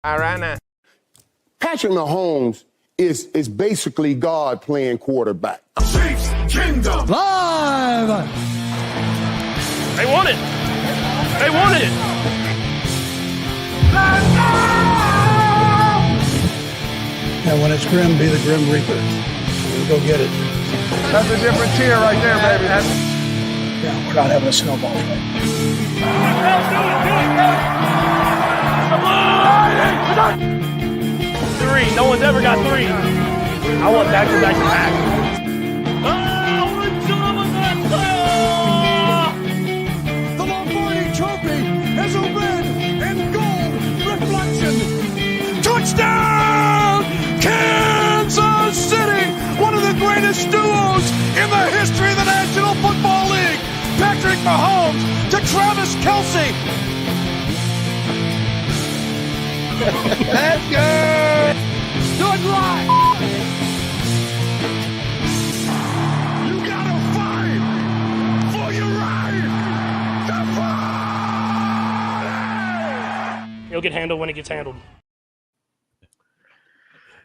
All right now. Patrick Mahomes is basically God playing quarterback. Chiefs Kingdom Live! They want it. They wanted it. And when it's grim, be the Grim Reaper. We'll go get it. That's a different tier right there, baby. Yeah, we're not having a snowball fight. Three. No one's ever got three. I want back-to-back to back. The Lombardi Trophy has a red and gold reflection. Touchdown! Kansas City! One of the greatest duos in the history of the National Football League. Patrick Mahomes to Travis Kelce. That's good. Do it right. You gotta fight for your right to fight. It'll get handled when it gets handled.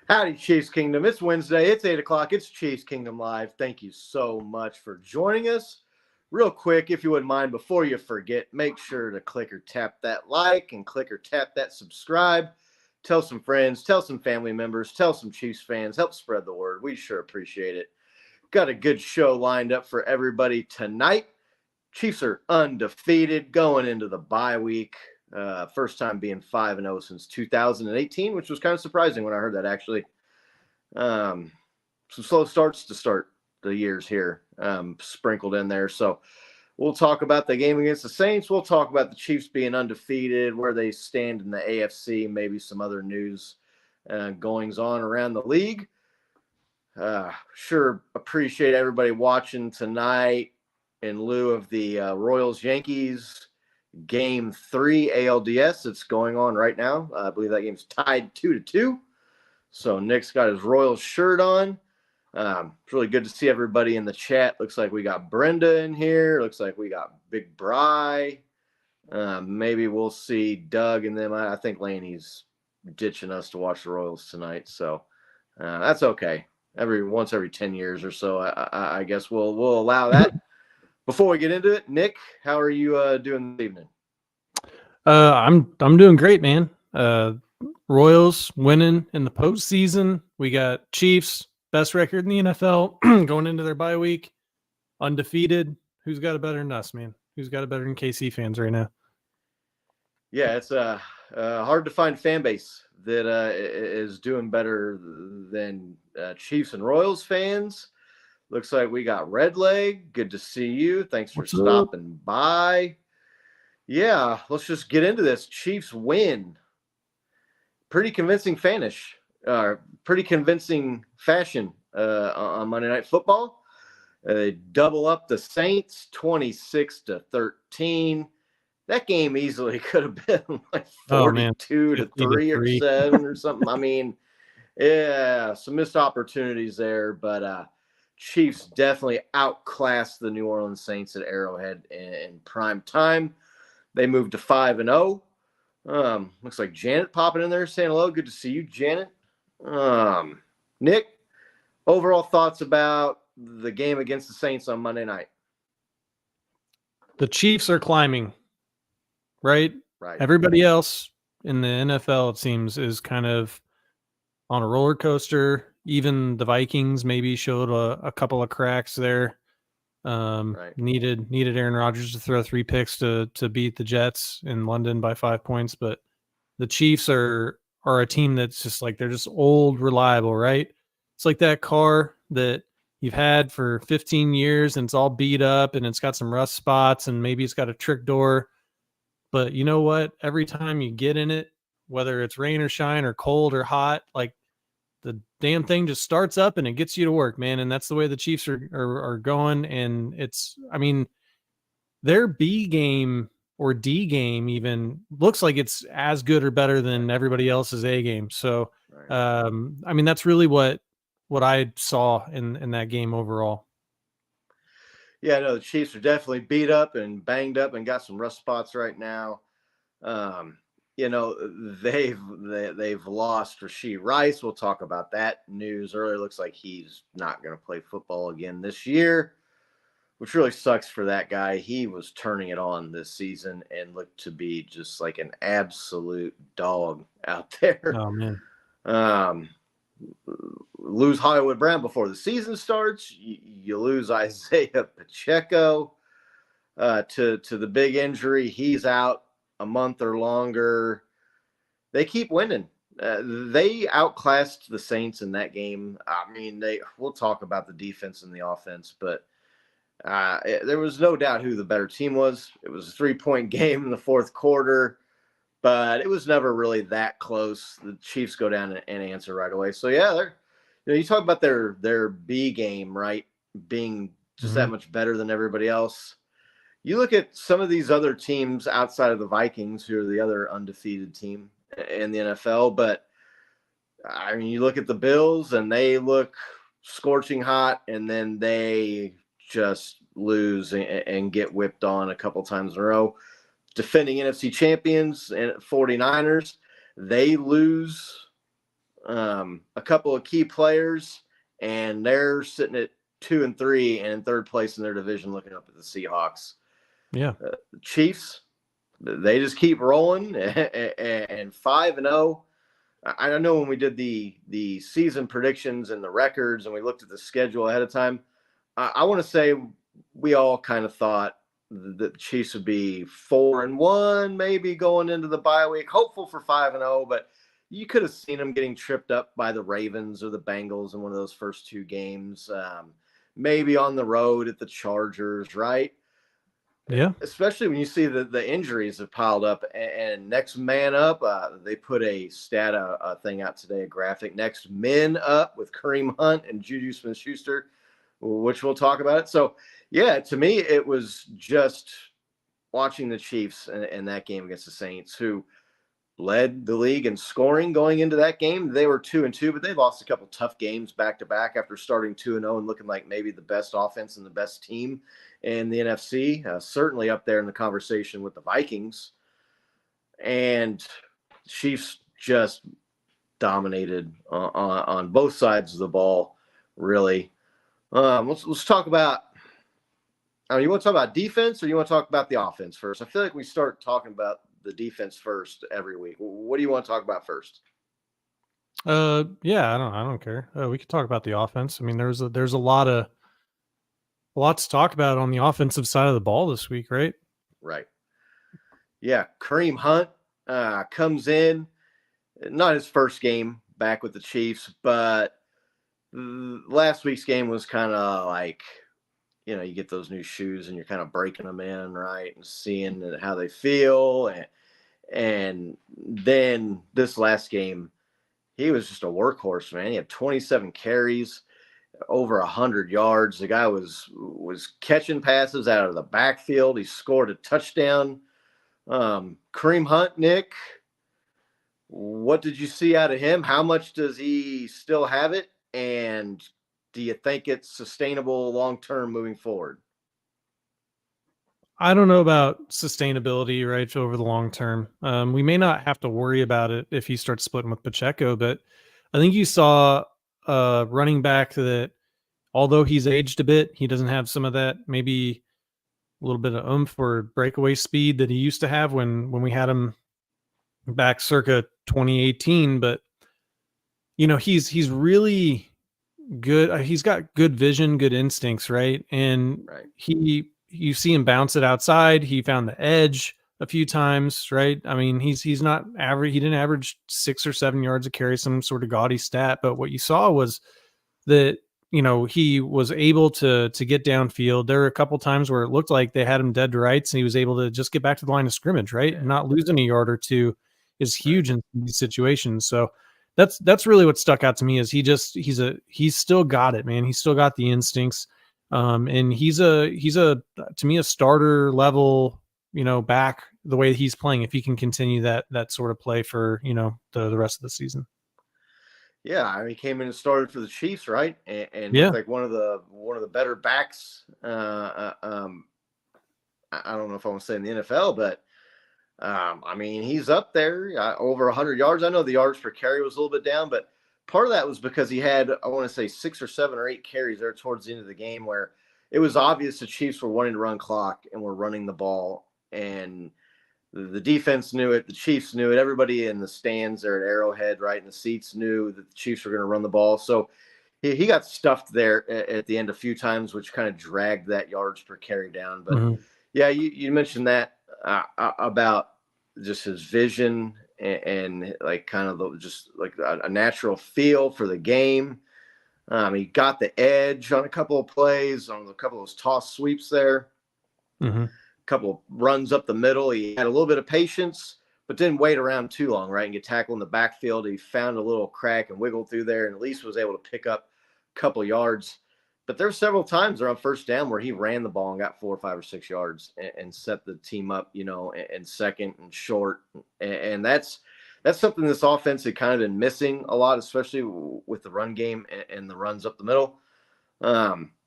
Howdy, Chiefs Kingdom. It's Wednesday. It's 8 o'clock. It's Chiefs Kingdom Live. Thank you so much for joining us. Real quick, if you wouldn't mind, before you forget, make sure to click or tap that like and click or tap that subscribe. Tell some friends, tell some family members, tell some Chiefs fans. Help spread the word. We sure appreciate it. Got a good show lined up for everybody tonight. Chiefs are undefeated going into the bye week. First time being 5-0 since 2018, which was kind of surprising when I heard that, actually. Some slow starts to start the years here, sprinkled in there. So we'll talk about the game against the Saints. We'll talk about the Chiefs being undefeated, where they stand in the AFC, maybe some other news goings on around the league. Sure appreciate everybody watching tonight in lieu of the Royals-Yankees Game 3 ALDS. It's going on right now. I believe that game's tied 2-2. So Nick's got his Royals shirt on. It's really good to see everybody in the chat. Looks like we got Brenda in here. Looks like we got Big Bry. Maybe we'll see Doug and them. I think Laney's ditching us to watch the Royals tonight. So that's okay. Once every 10 years or so, I guess we'll allow that. Before we get into it, Nick, how are you doing this evening? I'm doing great, man. Royals winning in the postseason. We got Chiefs, best record in the NFL, going into their bye week, undefeated. Who's got it better than us, man? Who's got it better than KC fans right now? Yeah, it's hard to find fan base that is doing better than Chiefs and Royals fans. Looks like we got Red Leg. Good to see you. Thanks for stopping by. Yeah, let's just get into this. Chiefs win. Pretty convincing fashion on Monday Night Football. They double up the Saints 26-13. That game easily could have been like 42-3 or 7 or something. I mean, yeah, some missed opportunities there, but Chiefs definitely outclassed the New Orleans Saints at Arrowhead in prime time. They moved to 5-0. Looks like Janet popping in there saying hello. Good to see you, Janet. Nick, overall thoughts about the game against the Saints on Monday night? The Chiefs are climbing, right? Right. Everybody else in the NFL, it seems, is kind of on a roller coaster. Even the Vikings maybe showed a couple of cracks there. Right. Needed Aaron Rodgers to throw 3 picks to beat the Jets in London by 5 points, but the Chiefs are a team that's just like, they're just old, reliable, right? It's like that car that you've had for 15 years and it's all beat up and it's got some rust spots and maybe it's got a trick door, but you know what? Every time you get in it, whether it's rain or shine or cold or hot, like, the damn thing just starts up and it gets you to work, man. And that's the way the Chiefs are going. And it's, I mean, their B game or D game even looks like it's as good or better than everybody else's A game. So, I mean, that's really what I saw in that game overall. Yeah, no, the Chiefs are definitely beat up and banged up and got some rust spots right now. they've lost Rashee Rice. We'll talk about that news earlier. Looks like he's not going to play football again this year, which really sucks for that guy. He was turning it on this season and looked to be just like an absolute dog out there. Oh man. Lose Hollywood Brown before the season starts. You lose Isaiah Pacheco to the big injury. He's out a month or longer. They keep winning. They outclassed the Saints in that game. I mean, we'll talk about the defense and the offense, but there was no doubt who the better team was. It was a 3-point game in the fourth quarter, but it was never really that close. The Chiefs go down and answer right away. So yeah, you talk about their B game, right, being just that much better than everybody else. You look at some of these other teams outside of the Vikings, who are the other undefeated team in the NFL, but I mean, you look at the Bills and they look scorching hot, and then they just lose and get whipped on a couple times in a row. Defending NFC champions and 49ers, they lose a couple of key players, and they're sitting at 2-3 and in third place in their division, looking up at the Seahawks. Yeah. Chiefs, they just keep rolling and 5-0. I know when we did the season predictions and the records and we looked at the schedule ahead of time, I want to say we all kind of thought that the Chiefs would be 4-1, maybe going into the bye week, hopeful for 5-0, but you could have seen them getting tripped up by the Ravens or the Bengals in one of those first two games, maybe on the road at the Chargers, right? Yeah. Especially when you see the injuries have piled up, and next man up, they put a stat thing out today, a graphic, next men up with Kareem Hunt and Juju Smith-Schuster, which we'll talk about it. So yeah, to me, it was just watching the Chiefs in that game against the Saints, who led the league in scoring going into that game. They were 2-2, but they lost a couple tough games back to back after starting 2-0 and looking like maybe the best offense and the best team in the NFC, certainly up there in the conversation with the Vikings. And Chiefs just dominated on both sides of the ball, really. Let's talk about, you want to talk about defense or you want to talk about the offense first? I feel like we start talking about the defense first every week. What do you want to talk about first? Yeah, I don't care. We could talk about the offense. I mean, there's a lot to talk about on the offensive side of the ball this week, right? Right. Yeah, Kareem Hunt comes in, not his first game back with the Chiefs, but last week's game was kind of like, you get those new shoes and you're kind of breaking them in, right, and seeing how they feel. And then this last game, he was just a workhorse, man. He had 27 carries, over 100 yards. The guy was catching passes out of the backfield. He scored a touchdown. Kareem Hunt, Nick, what did you see out of him? How much does he still have it? And do you think it's sustainable long-term moving forward? I don't know about sustainability, right, over the long term. We may not have to worry about it if he starts splitting with Pacheco, but I think you saw a running back that, although he's aged a bit, he doesn't have some of that maybe a little bit of oomph or breakaway speed that he used to have when we had him back circa 2018. But he's really good. He's got good vision, good instincts, right? And you see him bounce it outside. He found the edge a few times, right? I mean, he's not average. He didn't average 6 or 7 yards a carry, some sort of gaudy stat. But what you saw was that, he was able to get downfield. There were a couple times where it looked like they had him dead to rights and he was able to just get back to the line of scrimmage, right? Yeah. And not losing a yard or two is huge in these situations. So that's really what stuck out to me is he's still got it, man. He's still got the instincts. And he's to me, a starter level, back the way he's playing, if he can continue that sort of play for, the rest of the season. Yeah. I mean, he came in and started for the Chiefs, right? And yeah, like one of the better backs. I don't know if I want to say in the NFL, but I mean, he's up there over 100 yards. I know the yards per carry was a little bit down, but part of that was because he had, I want to say, 6 or 7 or 8 carries there towards the end of the game where it was obvious the Chiefs were wanting to run clock and were running the ball. And the defense knew it. The Chiefs knew it. Everybody in the stands there at Arrowhead, right in the seats, knew that the Chiefs were going to run the ball. So he got stuffed there at the end a few times, which kind of dragged that yards per carry down. But yeah, you mentioned that about just his vision and like kind of just like a natural feel for the game. He got the edge on a couple of plays, on a couple of those toss sweeps there. A couple of runs up the middle. He had a little bit of patience, but didn't wait around too long, right, and get tackled in the backfield. He found a little crack and wiggled through there and at least was able to pick up a couple yards. But there were several times there on first down where he ran the ball and got 4 or 5 or 6 yards and set the team up, in second and short. And that's something this offense had kind of been missing a lot, especially with the run game and the runs up the middle.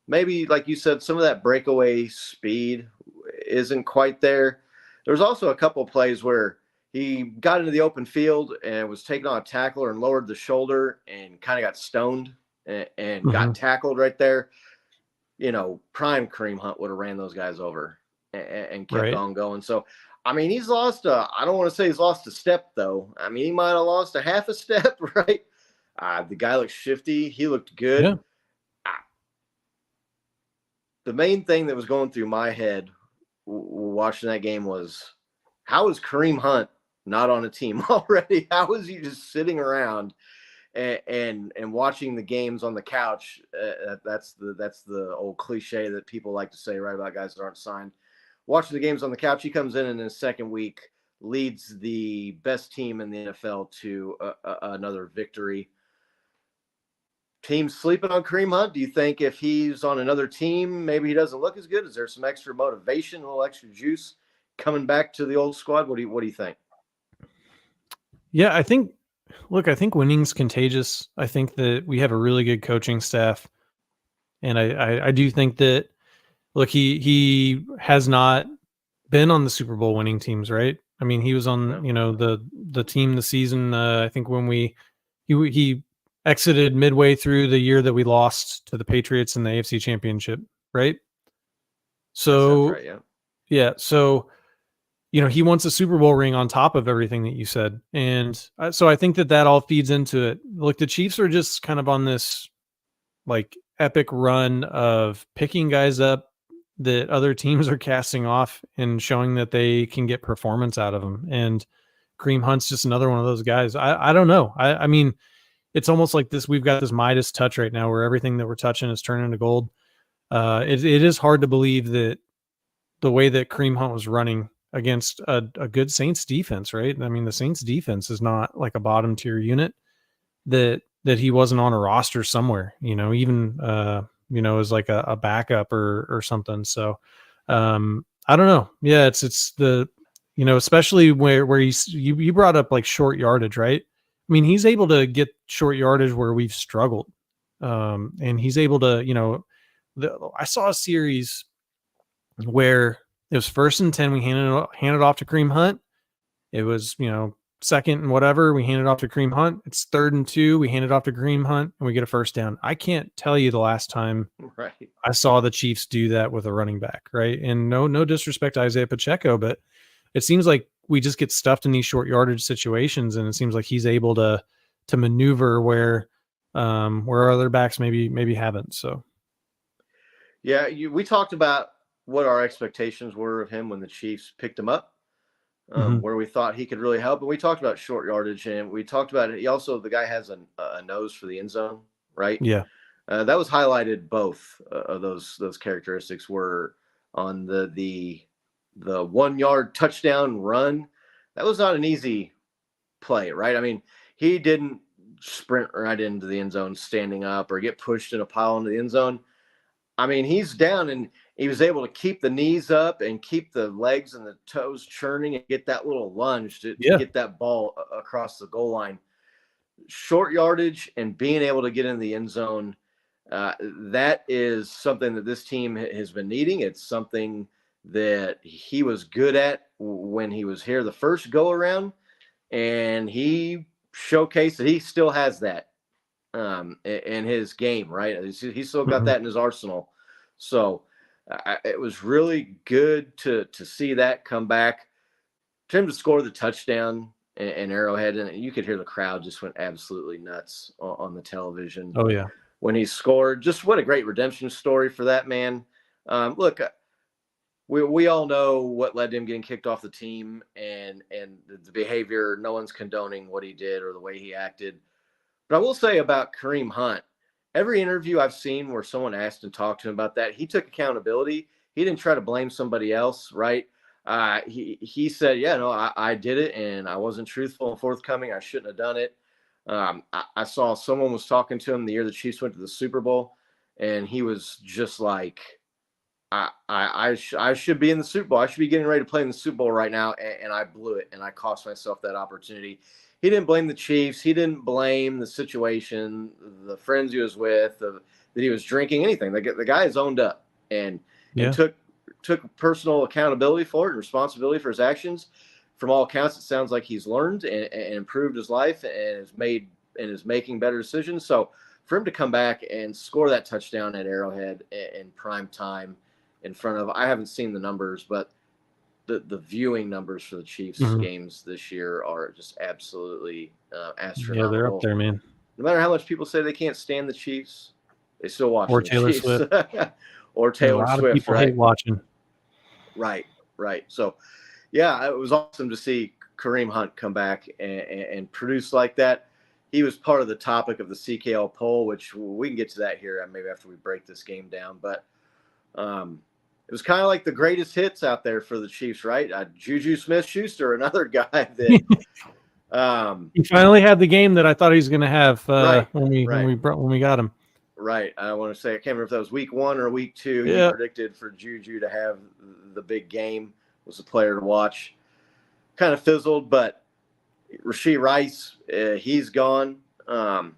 Maybe, like you said, some of that breakaway speed isn't quite there. There was also a couple of plays where he got into the open field and was taking on a tackler and lowered the shoulder and kind of got stoned and got tackled right there. Prime Kareem Hunt would have ran those guys over and kept on going. So, I mean, he's lost I don't want to say he's lost a step, though. I mean, he might have lost a half a step, right? The guy looked shifty. He looked good. Yeah. The main thing that was going through my head watching that game was, how is Kareem Hunt not on a team already? How is he just sitting around and watching the games on the couch? That's the old cliche that people like to say, right, about guys that aren't signed. Watching the games on the couch, he comes in his second week, leads the best team in the NFL to another victory. Team sleeping on Kareem Hunt? Do you think if he's on another team, maybe he doesn't look as good? Is there some extra motivation, a little extra juice coming back to the old squad? What do you think? Yeah, I think winning's contagious. I think that we have a really good coaching staff. And I do think that, look, he has not been on the Super Bowl winning teams, right? I mean, he was on, the team the season, I think when he exited midway through the year that we lost to the Patriots in the AFC Championship, right? So, right, yeah. Yeah. So, he wants a Super Bowl ring on top of everything that you said. And so I think that all feeds into it. Look, the Chiefs are just kind of on this like epic run of picking guys up that other teams are casting off and showing that they can get performance out of them. And Kareem Hunt's just another one of those guys. I don't know. I mean, it's almost like this. We've got this Midas touch right now where everything that we're touching is turning to gold. It is hard to believe that the way that Kareem Hunt was running against a good Saints defense, right? I mean, the Saints defense is not like a bottom tier unit, that he wasn't on a roster somewhere, even, as like a backup or something. So I don't know. Yeah. It's the, especially where you brought up like short yardage, right? I mean, he's able to get short yardage where we've struggled. And he's able to, I saw a series where it was 1st and 10. We handed off to Kareem Hunt. It was, second and whatever. We handed off to Kareem Hunt. It's 3rd and 2. We handed off to Kareem Hunt and we get a first down. I can't tell you the last time I saw the Chiefs do that with a running back. Right. And no disrespect to Isaiah Pacheco, but it seems like we just get stuffed in these short yardage situations. And it seems like he's able to maneuver where other backs maybe haven't. So. Yeah. We talked about what our expectations were of him when the Chiefs picked him up, where we thought he could really help. And we talked about short yardage, and we talked about it. The guy has a nose for the end zone, right? Yeah. That was highlighted. Both of those characteristics were on the 1 yard touchdown run. That was not an easy play, right? I mean, he didn't sprint right into the end zone standing up or get pushed in a pile into the end zone. I mean, he's down and he was able to keep the knees up and keep the legs and the toes churning and get that little lunge to get that ball across the goal line. Short yardage and being able to get in the end zone, that is something that this team has been needing. It's something that he was good at when he was here the first go around, and he showcased that he still has that in his game, right? He's still got that in his arsenal. So it was really good to see that come back. For him to score the touchdown in Arrowhead, and you could hear the crowd just went absolutely nuts on the television. Oh yeah, when he scored. Just what a great redemption story for that man. Look, we all know what led to him getting kicked off the team, and the behavior. No one's condoning what he did or the way he acted. But I will say about Kareem Hunt, every interview I've seen where someone asked and talked to him about that, he took accountability. He didn't try to blame somebody else, right? He said, yeah, no, I did it, and I wasn't truthful and forthcoming. I shouldn't have done it. I saw someone was talking to him the year the Chiefs went to the Super Bowl, and he was just like, I should be in the Super Bowl. I should be getting ready to play in the Super Bowl right now, and I blew it, and I cost myself that opportunity. He didn't blame the Chiefs. He didn't blame the situation, the friends he was with, that he was drinking, anything. The guy is owned up and took personal accountability for it and responsibility for his actions. From all accounts, it sounds like he's learned and improved his life and is making better decisions. So for him to come back and score that touchdown at Arrowhead in prime time in front of, I haven't seen the numbers, but the viewing numbers for the Chiefs games this year are just absolutely astronomical. Yeah, they're up there, man. No matter how much people say they can't stand the Chiefs, they still watch or the Taylor Chiefs. Swift. Or Taylor a lot Swift, of people right? hate watching. Right. So, yeah, it was awesome to see Kareem Hunt come back and produce like that. He was part of the topic of the CKL poll, which we can get to that here maybe after we break this game down. But it was kind of like the greatest hits out there for the Chiefs, right? Juju Smith-Schuster, another guy that he finally had the game that I thought he was going to have when we got him. Right. I want to say, I can't remember if that was week 1 or week 2. Yeah. He predicted for Juju to have the big game, was a player to watch. Kind of fizzled, but Rashee Rice, he's gone.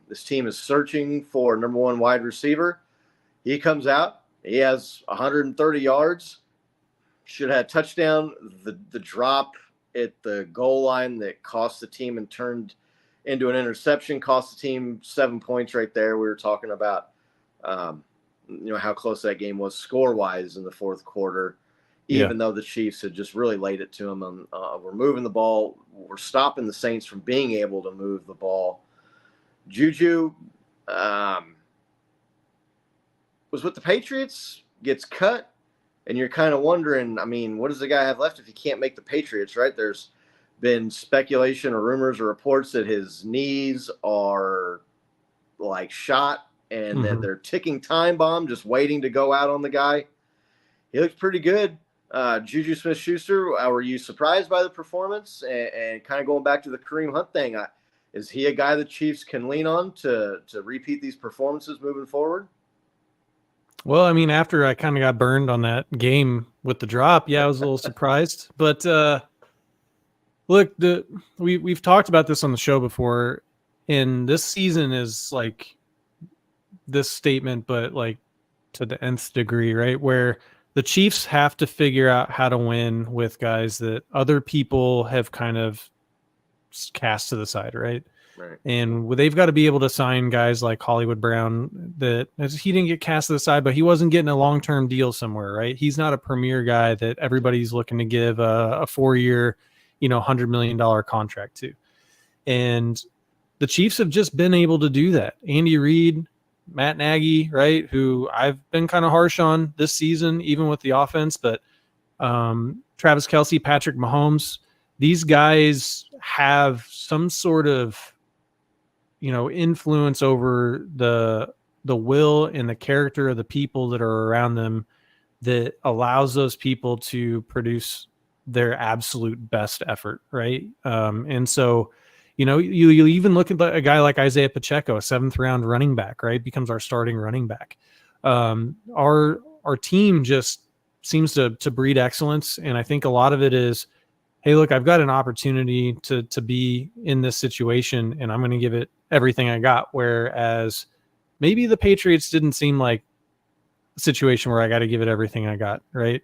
This team is searching for number 1 wide receiver. He comes out. He has 130 yards. Should have had a touchdown. The drop at the goal line that cost the team and turned into an interception cost the team 7 points right there. We were talking about, how close that game was score-wise in the fourth quarter, even though the Chiefs had just really laid it to them. We're moving the ball. We're stopping the Saints from being able to move the ball. Juju was with the Patriots, gets cut, and you're kind of wondering, what does the guy have left if he can't make the Patriots, right? There's been speculation or rumors or reports that his knees are like shot and that they're ticking time bomb just waiting to go out on the guy. He looks pretty good. Juju Smith-Schuster, were you surprised by the performance? And kind of going back to the Kareem Hunt thing, is he a guy the Chiefs can lean on to repeat these performances moving forward? Well, after I kind of got burned on that game with the drop, I was a little surprised. But look, we've talked about this on the show before, and this season is like this statement, but like to the nth degree, right? Where the Chiefs have to figure out how to win with guys that other people have kind of cast to the side, right? Right. And they've got to be able to sign guys like Hollywood Brown that he didn't get cast to the side, but he wasn't getting a long-term deal somewhere, right? He's not a premier guy that everybody's looking to give a 4-year, $100 million contract to. And the Chiefs have just been able to do that. Andy Reid, Matt Nagy, right, who I've been kind of harsh on this season, even with the offense, but Travis Kelce, Patrick Mahomes, these guys have some sort of influence over the will and the character of the people that are around them that allows those people to produce their absolute best effort, right? And so, you even look at a guy like Isaiah Pacheco, a 7th round running back, right? Becomes our starting running back. Our team just seems to breed excellence. And I think a lot of it is, hey, look, I've got an opportunity to be in this situation and I'm going to give it everything I got. Whereas maybe the Patriots didn't seem like a situation where I got to give it everything I got, right?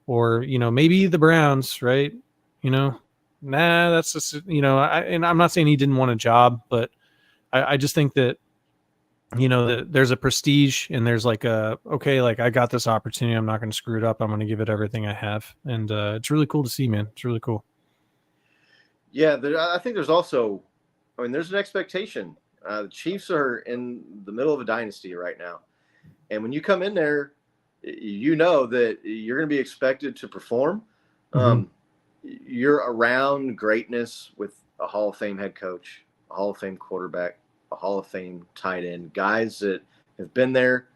or maybe the Browns, right? That's just and I'm not saying he didn't want a job, but I just think that that there's a prestige and there's like okay, like I got this opportunity, I'm not going to screw it up, I'm going to give it everything I have, and it's really cool to see, man. It's really cool. Yeah, I think there's also, there's an expectation. The Chiefs are in the middle of a dynasty right now, and when you come in there, you know that you're going to be expected to perform. You're around greatness with a Hall of Fame head coach, a Hall of Fame quarterback, a Hall of Fame tight end, guys that have been there,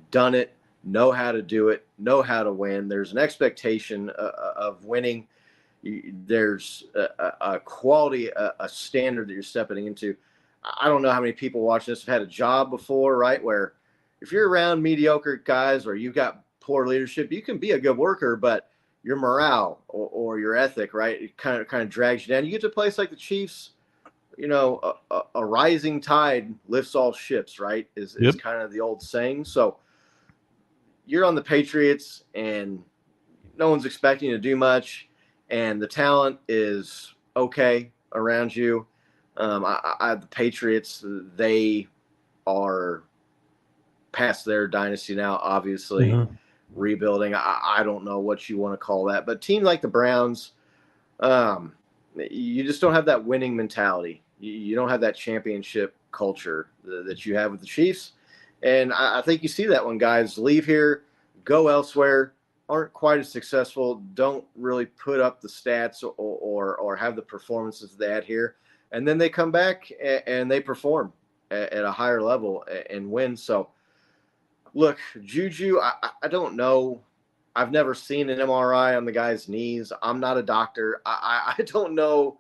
done it, know how to do it, know how to win. There's an expectation of winning. There's a quality, a standard that you're stepping into. I don't know how many people watching this have had a job before, right? Where if you're around mediocre guys or you've got poor leadership, you can be a good worker, but your morale or your ethic, right, it kind of drags you down. You get to a place like the Chiefs, a rising tide lifts all ships, right? Is kind of the old saying. So you're on the Patriots, and no one's expecting you to do much, and the talent is okay around you. The Patriots, they are past their dynasty now, obviously. Rebuilding. I don't know what you want to call that, but teams like the Browns, you just don't have that winning mentality. You don't have that championship culture that you have with the Chiefs. And I think you see that when guys leave here, go elsewhere, aren't quite as successful, don't really put up the stats or have the performances they had here. And then they come back and they perform at a higher level and win. So, look, Juju, I don't know. I've never seen an MRI on the guy's knees. I'm not a doctor. I don't know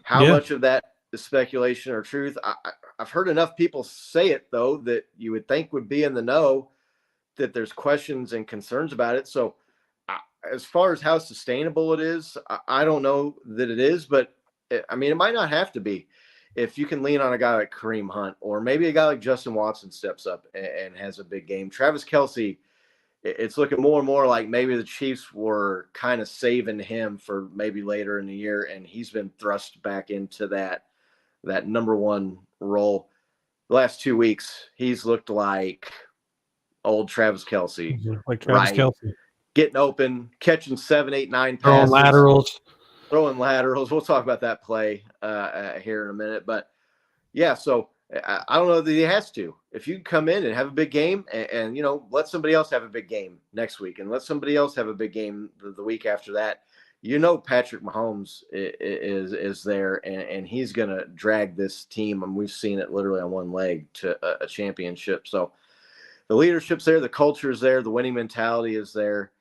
how much of that is speculation or truth. I've heard enough people say it, though, that you would think would be in the know, that there's questions and concerns about it. So as far as how sustainable it is, I don't know that it is, but it might not have to be. If you can lean on a guy like Kareem Hunt, or maybe a guy like Justin Watson steps up and has a big game. Travis Kelce, it's looking more and more like maybe the Chiefs were kind of saving him for maybe later in the year, and he's been thrust back into that number one role. The last 2 weeks, he's looked like old Travis Kelce. Like Travis Kelce. Getting open, catching 7, 8, 9 passes. Throwing laterals. We'll talk about that play here in a minute. But, yeah, so I don't know that he has to. If you come in and have a big game and let somebody else have a big game next week and let somebody else have a big game the week after that, Patrick Mahomes is there, and he's going to drag this team, and we've seen it literally on one leg, to a championship. So the leadership's there, the culture's there, the winning mentality is there.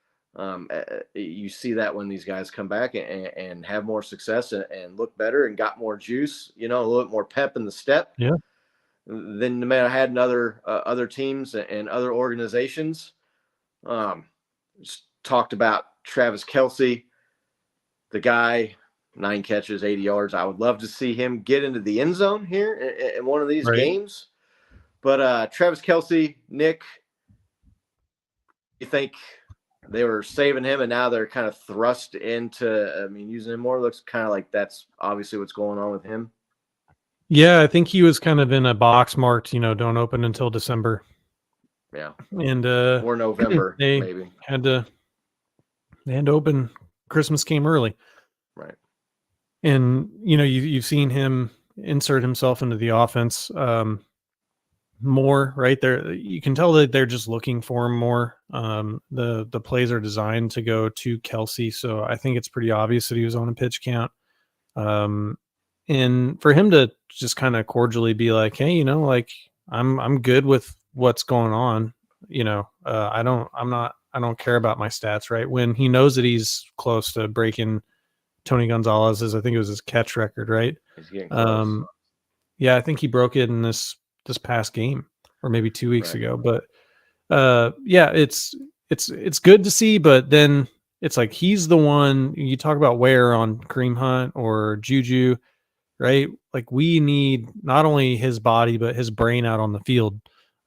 You see that when these guys come back and have more success and look better and got more juice, a little bit more pep in the step. Yeah. Than the man I had in other teams and other organizations. Just talked about Travis Kelce, the guy, 9 catches, 80 yards. I would love to see him get into the end zone here in one of these games. But Travis Kelce, Nick, you think they were saving him and now they're kind of thrust into, using him more? Looks kind of like that's obviously what's going on with him. Yeah, I think he was kind of in a box marked, don't open until December. Yeah. And or November, they maybe. Had to open. Christmas came early. Right. And you've seen him insert himself into the offense more, right? There you can tell that they're just looking for him more. The plays are designed to go to Kelce, so I think it's pretty obvious that he was on a pitch count. And for him to just kind of cordially be like, hey, I'm good with what's going on. I don't care about my stats, right? When he knows that he's close to breaking Tony Gonzalez's, I think it was his catch record, right? He's getting close. Yeah, I think he broke it in this past game or maybe 2 weeks ago. But yeah, it's good to see, but then it's like he's the one. You talk about wear on Kareem Hunt or Juju, right? Like we need not only his body but his brain out on the field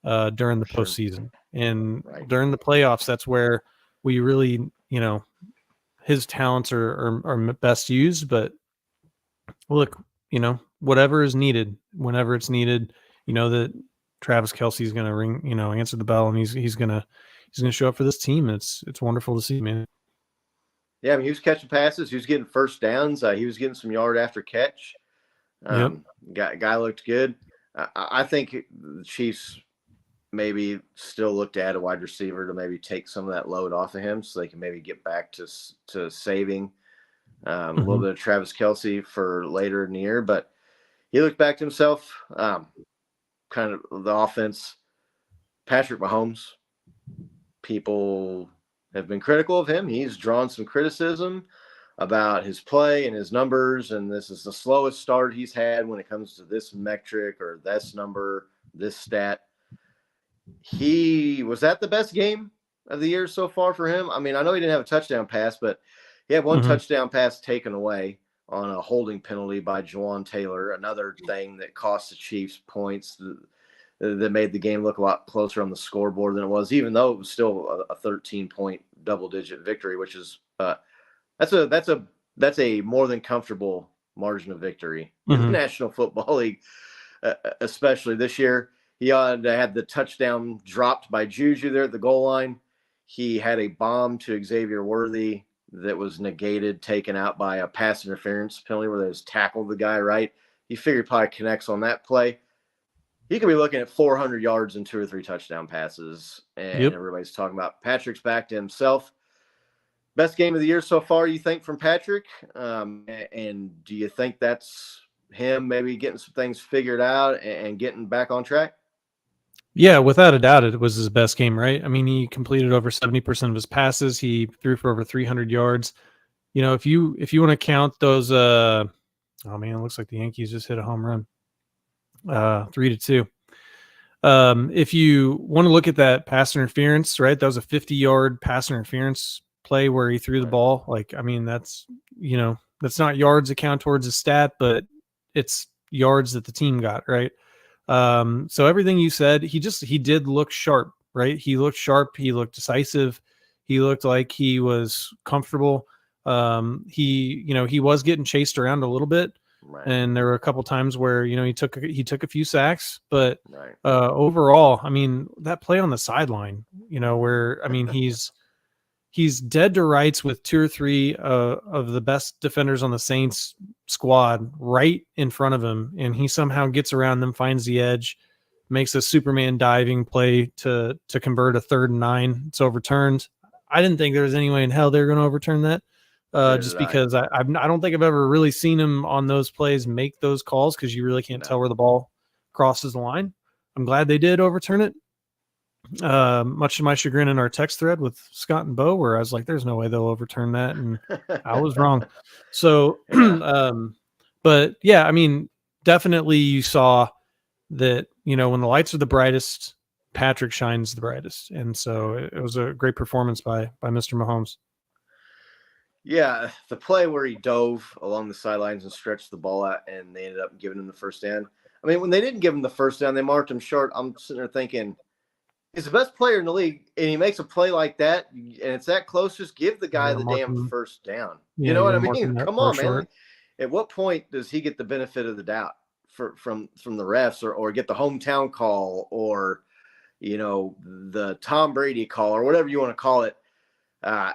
during the postseason and during the playoffs. That's where we really his talents are best used. But look, whatever is needed, whenever it's needed, that Travis Kelce's going to ring, answer the bell, and he's going to show up for this team. It's wonderful to see, man. Yeah, I mean, he was catching passes. He was getting first downs. He was getting some yard after catch. Guy looked good. I think the Chiefs maybe still looked at a wide receiver to maybe take some of that load off of him, so they can maybe get back to saving a little bit of Travis Kelce for later in the year. But he looked back to himself. Kind of the offense. Patrick Mahomes, people have been critical of him. He's drawn some criticism about his play and his numbers, and this is the slowest start he's had when it comes to this metric or this number, this stat. Was that the best game of the year so far for him? I mean, I know he didn't have a touchdown pass, but he had one touchdown pass taken away on a holding penalty by Juwan Taylor, another thing that cost the Chiefs points that made the game look a lot closer on the scoreboard than it was, even though it was still a 13-point double-digit victory, which is that's a more than comfortable margin of victory in the National Football League, especially this year. He had the touchdown dropped by Juju there at the goal line. He had a bomb to Xavier Worthy that was negated, taken out by a pass interference penalty where they just tackled the guy right. You figure probably connects on that play. He could be looking at 400 yards and 2 or 3 touchdown passes, and everybody's talking about Patrick's back to himself. Best game of the year so far, you think, from Patrick? And do you think that's him maybe getting some things figured out and getting back on track? Yeah, without a doubt, it was his best game, right? I mean, he completed over 70% of his passes. He threw for over 300 yards. If you want to count those, oh man, it looks like the Yankees just hit a home run. 3-2. If you want to look at that pass interference, right? That was a 50-yard pass interference play where he threw the ball. Like, I mean, that's not yards that count towards a stat, but it's yards that the team got, right? So everything you said, he did look sharp, right? He looked sharp. He looked decisive. He looked like he was comfortable. He was getting chased around a little bit. Right. And there were a couple times where, he took a few sacks, but overall, I mean, that play on the sideline, where, I mean, he's dead to rights with 2 or 3 of the best defenders on the Saints squad right in front of him, and he somehow gets around them, finds the edge, makes a Superman diving play to convert a 3rd and 9. It's overturned. I didn't think there was any way in hell they were going to overturn that. Just because I don't think I've ever really seen him on those plays make those calls, because you really can't tell where the ball crosses the line. I'm glad they did overturn it. Much to my chagrin in our text thread with Scott and Bo, where I was like, there's no way they'll overturn that. And I was wrong. So, but yeah, I mean, definitely you saw that, when the lights are the brightest, Patrick shines the brightest. And so it was a great performance by Mr. Mahomes. Yeah, the play where he dove along the sidelines and stretched the ball out, and they ended up giving him the first down. I mean, when they didn't give him the first down, they marked him short. I'm sitting there thinking, he's the best player in the league, and he makes a play like that, and it's that close. Just give the guy the damn first down. You know what I mean? Come on, man. Like, at what point does he get the benefit of the doubt from the refs, or get the hometown call, or the Tom Brady call, or whatever you want to call it?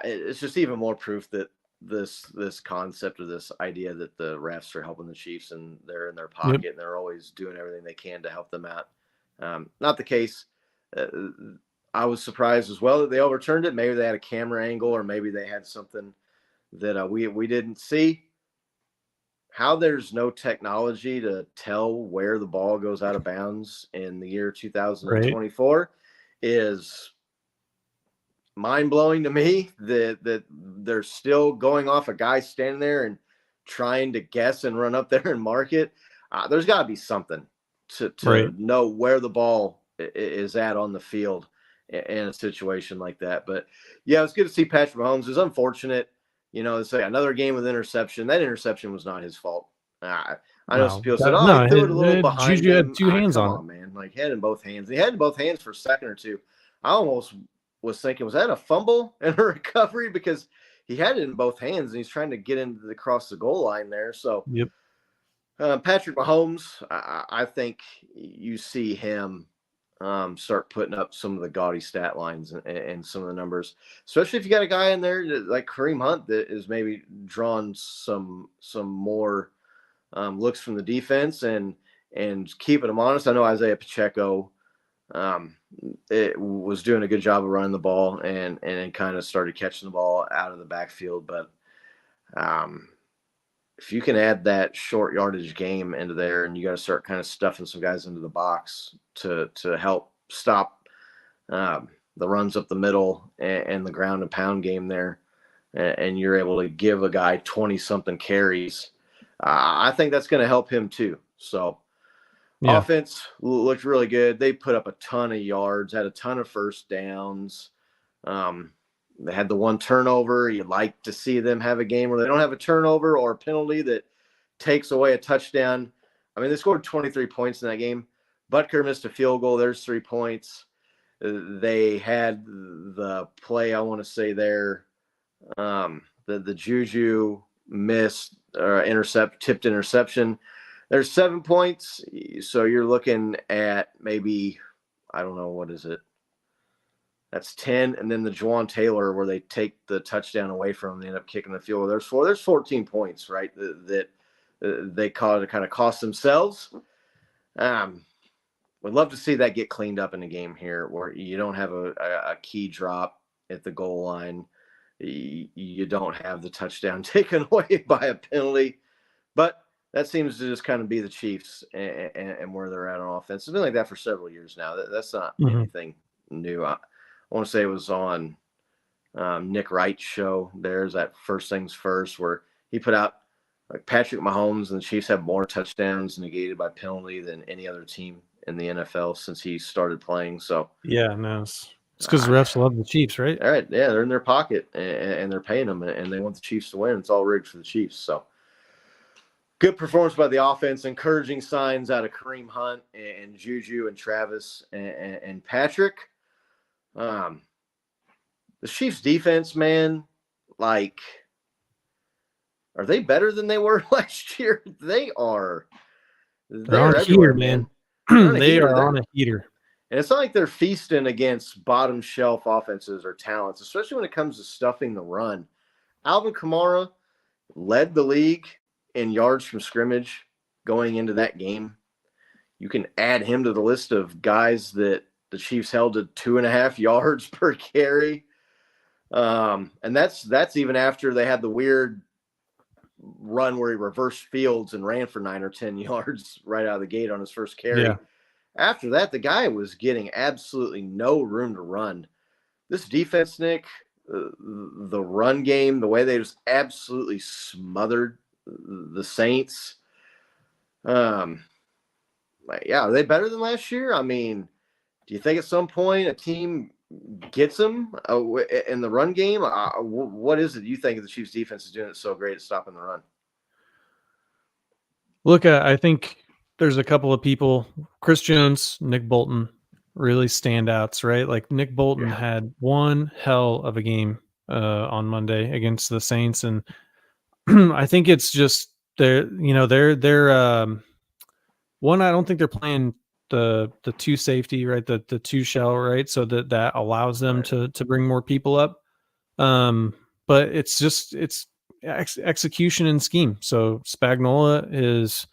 It's just even more proof that this concept, or this idea that the refs are helping the Chiefs and they're in their pocket and they're always doing everything they can to help them out. Not the case. I was surprised as well that they overturned it. Maybe they had a camera angle, or maybe they had something that we didn't see. How there's no technology to tell where the ball goes out of bounds in the year 2024 is mind-blowing to me, that they're still going off a guy standing there and trying to guess and run up there and mark it. There's got to be something to know where the ball is at on the field in a situation like that. But yeah, it's good to see Patrick Mahomes. It's unfortunate, it's like another game with interception. That interception was not his fault. I know some people said, he threw it a little behind Juju him. had 2 hands on it, man. Like, head in both hands. He had in both hands for a second or two. I almost was thinking, was that a fumble and a recovery? Because he had it in both hands, and he's trying to get across the goal line there. So, Yep. Patrick Mahomes, I think you see him start putting up some of the gaudy stat lines and some of the numbers, especially if you got a guy in there like Kareem Hunt that is maybe drawn some more looks from the defense and keeping them honest. I know Isaiah Pacheco it was doing a good job of running the ball and kind of started catching the ball out of the backfield, but if you can add that short yardage game into there, and you got to start kind of stuffing some guys into the box to help stop the runs up the middle and the ground and pound game there, and you're able to give a guy 20-something carries, I think that's going to help him too. So offense looked really good. They put up a ton of yards, had a ton of first downs. They had the one turnover. You'd like to see them have a game where they don't have a turnover or a penalty that takes away a touchdown. I mean, they scored 23 points in that game. Butker missed a field goal. There's 3 points. They had the play, I want to say there, the Juju missed tipped interception. There's 7 points. So you're looking at maybe, I don't know, what is it? That's 10, and then the Juwan Taylor where they take the touchdown away from them, they end up kicking the field goal. There's 14 points, right, that they kind of cost themselves. Would love to see that get cleaned up in a game here where you don't have a key drop at the goal line. You don't have the touchdown taken away by a penalty. But that seems to just kind of be the Chiefs and where they're at on offense. It's been like that for several years now. That's not anything new. I want to say it was on Nick Wright's show. There's that First Things First where he put out like Patrick Mahomes and the Chiefs have more touchdowns negated by penalty than any other team in the NFL since he started playing. So it's because the refs love the Chiefs, right? All right, yeah, they're in their pocket and they're paying them, and they want the Chiefs to win. It's all rigged for the Chiefs. So good performance by the offense, encouraging signs out of Kareem Hunt and Juju and Travis and Patrick. The Chiefs defense, man, like, are they better than they were last year? They are. They're on a heater, man. They are on a heater. And it's not like they're feasting against bottom shelf offenses or talents, especially when it comes to stuffing the run. Alvin Kamara led the league in yards from scrimmage going into that game. You can add him to the list of guys that the Chiefs held to 2.5 yards per carry. And that's even after they had the weird run where he reversed fields and ran for 9 or 10 yards right out of the gate on his first carry. Yeah. After that, the guy was getting absolutely no room to run. This defense, Nick, the run game, the way they just absolutely smothered the Saints. Are they better than last year? I mean, do you think at some point a team gets them in the run game? What is it you think the Chiefs defense is doing it so great at stopping the run? Look, I think there's a couple of people, Chris Jones, Nick Bolton, really standouts, right? Like Nick Bolton had one hell of a game on Monday against the Saints. And I think it's just they're one, I don't think they're playing the two safety, right? The two shell, right? So that allows them to bring more people up. But it's execution and scheme. So Spagnuolo is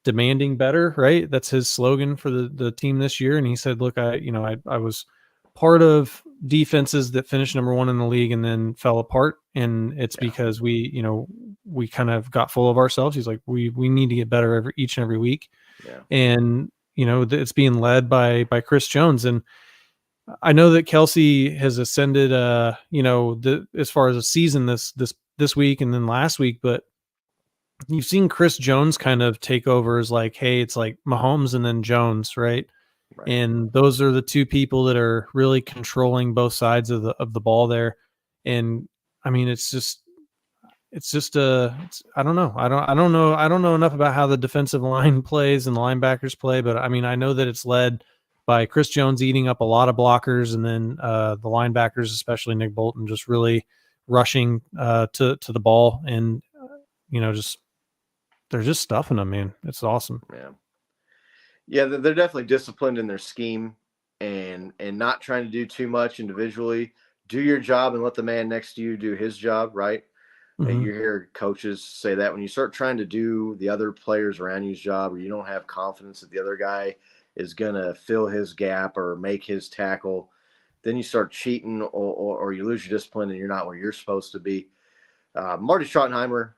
demanding better, right? That's his slogan for the team this year. And he said, look, I was part of defenses that finished number 1 in the league and then fell apart. And it's because we kind of got full of ourselves. He's like, we need to get better each and every week. Yeah. And, it's being led by Chris Jones. And I know that Kelsey has ascended, as far as a season this week and then last week, but you've seen Chris Jones kind of take over as like, hey, it's like Mahomes and then Jones, right? And those are the two people that are really controlling both sides of the ball there. And I mean, I don't know. I don't know enough about how the defensive line plays and the linebackers play, but I mean, I know that it's led by Chris Jones eating up a lot of blockers, and then the linebackers, especially Nick Bolton, just really rushing to the ball, and just they're just stuffing them, man. It's awesome. Yeah, they're definitely disciplined in their scheme and not trying to do too much individually. Do your job and let the man next to you do his job, right? Mhm. You hear coaches say that when you start trying to do the other players around you's job, or you don't have confidence that the other guy is going to fill his gap or make his tackle, then you start cheating or you lose your discipline and you're not where you're supposed to be. Marty Schottenheimer,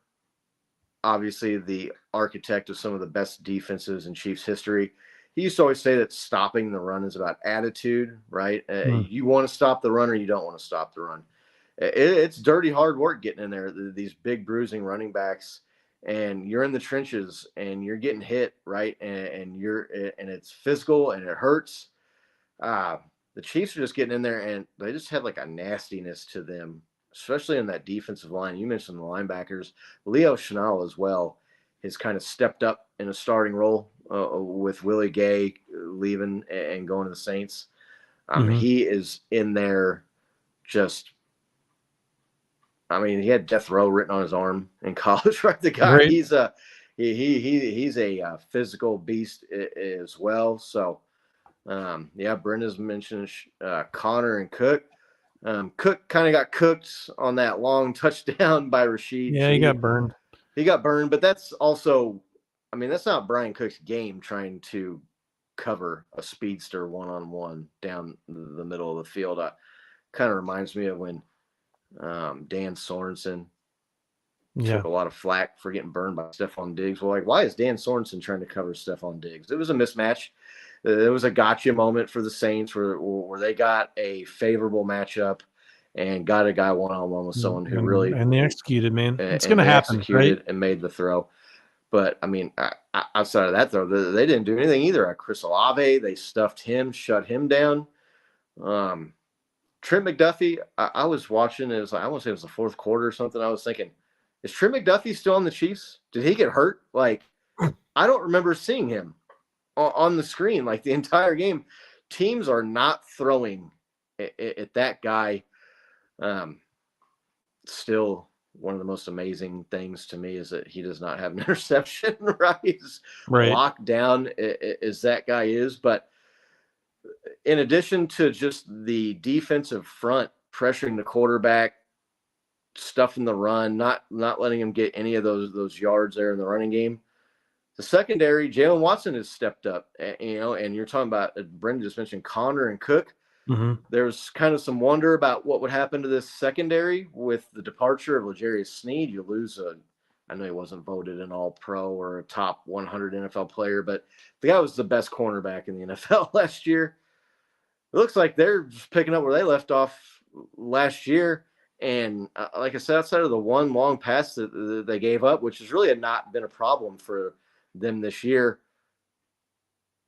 obviously the architect of some of the best defenses in Chiefs history. He used to always say that stopping the run is about attitude, right? You want to stop the run or you don't want to stop the run. It's dirty, hard work getting in there. These big bruising running backs, and you're in the trenches and you're getting hit, right? And it's physical and it hurts. The Chiefs are just getting in there and they just have like a nastiness to them, especially in that defensive line. You mentioned the linebackers. Leo Chenal as well has kind of stepped up in a starting role with Willie Gay leaving and going to the Saints. He is in there just – he had death row written on his arm in college, right? The guy, Right. he's a physical beast as well. So, Brenda's mentioned Connor and Cook. Cook kind of got cooked on that long touchdown by Rashid. Yeah, he got burned. He got burned, but that's also, that's not Brian Cook's game trying to cover a speedster one-on-one down the middle of the field. Kind of reminds me of when Dan Sorensen took a lot of flack for getting burned by Stephon Diggs. Well, why is Dan Sorensen trying to cover Stephon Diggs? It was a mismatch. It was a gotcha moment for the Saints where they got a favorable matchup and got a guy one-on-one with someone who really – and they executed, man. It's going to happen, right? And made the throw. But, outside of that, though, they didn't do anything either. Chris Olave, they stuffed him, shut him down. Trent McDuffie, I was watching, I want to say it was the fourth quarter or something. I was thinking, is Trent McDuffie still on the Chiefs? Did he get hurt? I don't remember seeing him on the screen the entire game. Teams are not throwing at that guy. Still, one of the most amazing things to me is that he does not have an interception, right? He's locked down as that guy is. But in addition to just the defensive front pressuring the quarterback, stuffing the run, not letting him get any of those yards there in the running game, the secondary, Jalen Watson has stepped up. And you're talking about, Brendan just mentioned Connor and Cook. Mm-hmm. There's kind of some wonder about what would happen to this secondary with the departure of L'Jarius Sneed. You lose I know he wasn't voted an all-pro or a top 100 NFL player, but the guy was the best cornerback in the NFL last year. It looks like they're just picking up where they left off last year. And like I said, outside of the one long pass that they gave up, which has really not been a problem for them this year,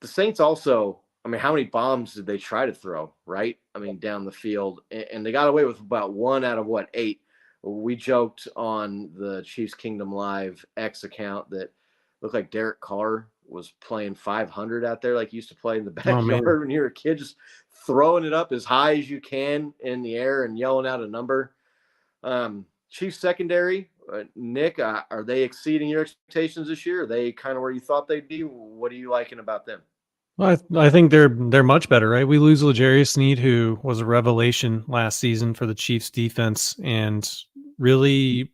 the Saints also, how many bombs did they try to throw, right? Down the field. And they got away with about 1 out of 8? We joked on the Chiefs Kingdom Live X account that looked like Derek Carr was playing 500 out there like he used to play in the backyard when you were a kid, just throwing it up as high as you can in the air and yelling out a number. Chiefs secondary, Nick, are they exceeding your expectations this year? Are they kind of where you thought they'd be? What are you liking about them? Well, I think they're much better, right? We lose L'Jarius Sneed, who was a revelation last season for the Chiefs defense, and really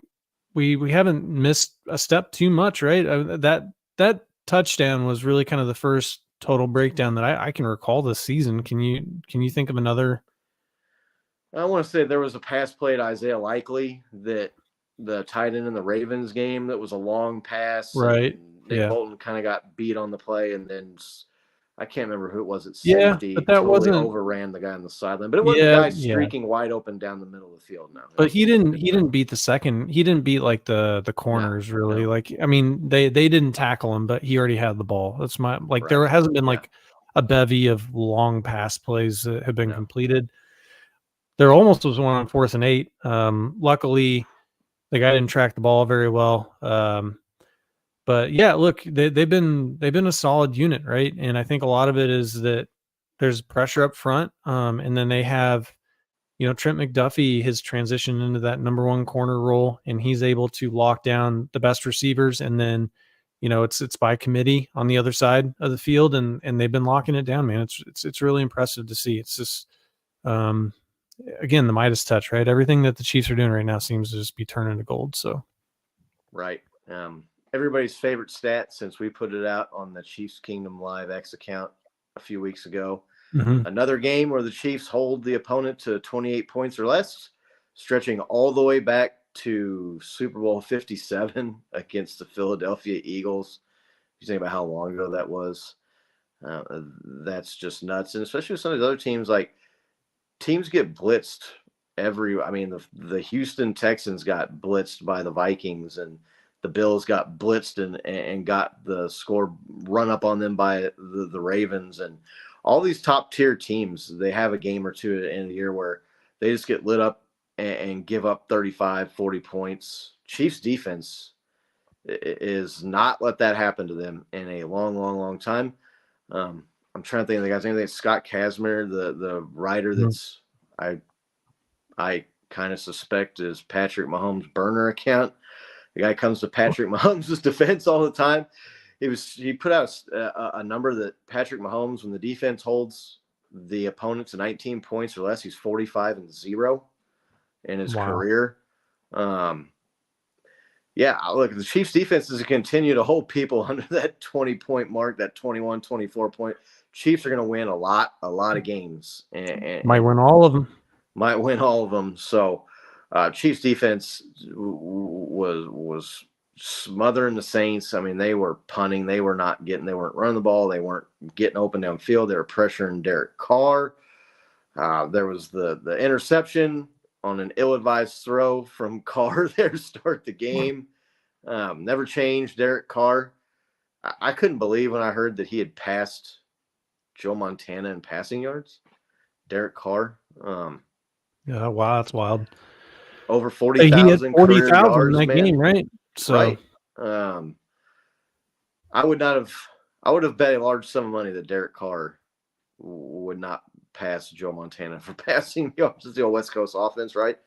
we haven't missed a step too much, right? That touchdown was really kind of the first total breakdown that I can recall this season. Can you think of another? I want to say there was a pass play to Isaiah Likely that the tight end in the Ravens game that was a long pass. Right. Nick Bolton kind of got beat on the play, and then I can't remember who it was at safety. But that totally wasn't overran the guy on the sideline. But it wasn't the guy streaking wide open down the middle of the field. No. But he didn't beat the second. He didn't beat the corners really. No. They didn't tackle him, but he already had the ball. That's my There hasn't been a bevy of long pass plays that have been completed. There almost was one on 4th and 8. Luckily, the guy didn't track the ball very well. But yeah, look, they've been a solid unit, right? And I think a lot of it is that there's pressure up front, and then they have Trent McDuffie has transitioned into that number one corner role, and he's able to lock down the best receivers. And then, it's by committee on the other side of the field, and they've been locking it down, man. It's really impressive to see. It's just, again, the Midas touch, right? Everything that the Chiefs are doing right now seems to just be turning to gold. So, right. Everybody's favorite stat since we put it out on the Chiefs Kingdom Live X account a few weeks ago. Another game where the Chiefs hold the opponent to 28 points or less, stretching all the way back to Super Bowl 57 against the Philadelphia Eagles. If you think about how long ago that was, that's just nuts. And especially with some of the other teams, like teams get blitzed the Houston Texans got blitzed by the Vikings, and the Bills got blitzed and got the score run up on them by the Ravens. And all these top tier teams, they have a game or two at the end of the year where they just get lit up and give up 35, 40 points. Chiefs defense is not let that happen to them in a long, long, long time. I'm trying to think of the guy's name. It's Scott Kazmir, the writer that's I kind of suspect is Patrick Mahomes' burner account. The guy comes to Patrick Mahomes' defense all the time. He put out a number that Patrick Mahomes, when the defense holds the opponent to 19 points or less, he's 45-0 in his career. Look, the Chiefs defense is to continue to hold people under that 20-point mark, that 21, 24 point. Chiefs are going to win a lot of games. And might win all of them. Might win all of them. So Chiefs defense was smothering the Saints. I mean, they were punting. They weren't running the ball. They weren't getting open downfield. They were pressuring Derek Carr. There was the interception on an ill-advised throw from Carr there to start the game. Never changed Derek Carr. I couldn't believe when I heard that he had passed Joe Montana in passing yards. Derek Carr. Yeah, wow, that's wild. Over 40,000 career yards in that game, right? So, right. I would have bet a large sum of money that Derek Carr would not pass Joe Montana for passing yards. It's the old West Coast offense, right?